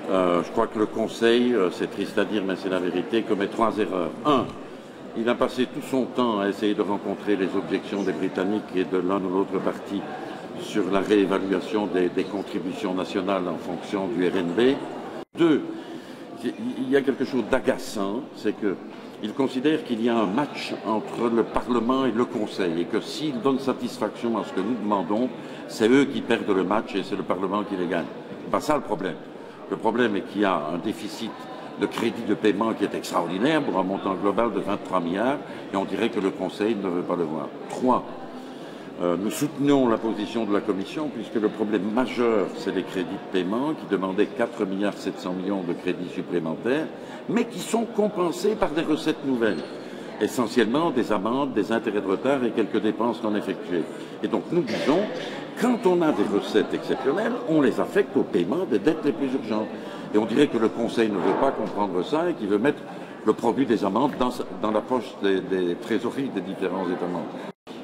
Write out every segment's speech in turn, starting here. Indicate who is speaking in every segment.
Speaker 1: Je crois que le Conseil, c'est triste à dire, mais c'est la vérité, commet 3 erreurs. Un, il a passé tout son temps à essayer de rencontrer les objections des Britanniques et de l'un ou l'autre parti sur la réévaluation des contributions nationales en fonction du RNB. Deux, il y a quelque chose d'agaçant, c'est qu'il considère qu'il y a un match entre le Parlement et le Conseil et que s'ils donnent satisfaction à ce que nous demandons, c'est eux qui perdent le match et c'est le Parlement qui les gagne. C'est pas ça le problème. Le problème est qu'il y a un déficit de crédit de paiement qui est extraordinaire pour un montant global de 23 milliards et on dirait que le Conseil ne veut pas le voir. Trois, nous soutenons la position de la Commission puisque le problème majeur, c'est les crédits de paiement qui demandaient 4 milliards 700 millions de crédits supplémentaires, mais qui sont compensés par des recettes nouvelles, essentiellement des amendes, des intérêts de retard et quelques dépenses non effectuées. Et donc nous disons, quand on a des recettes exceptionnelles, on les affecte au paiement des dettes les plus urgentes. Et on dirait que le Conseil ne veut pas comprendre ça et qu'il veut mettre le produit des amendes dans la poche des trésoreries des différents États membres.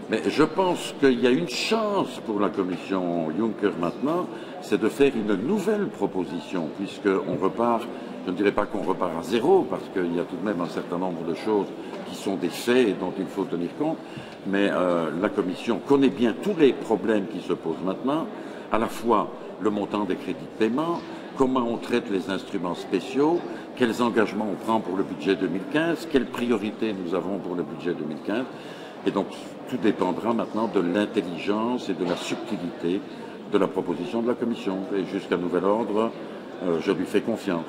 Speaker 1: Mais je pense qu'il y a une chance pour la Commission Juncker maintenant, c'est de faire une nouvelle proposition, puisqu'on repart, je ne dirais pas qu'on repart à zéro, parce qu'il y a tout de même un certain nombre de choses qui sont des faits et dont il faut tenir compte, mais la Commission connaît bien tous les problèmes qui se posent maintenant, à la fois le montant des crédits de paiement, comment on traite les instruments spéciaux, quels engagements on prend pour le budget 2015, quelles priorités nous avons pour le budget 2015. Et donc, tout dépendra maintenant de l'intelligence et de la subtilité de la proposition de la Commission. Et jusqu'à nouvel ordre, je lui fais confiance.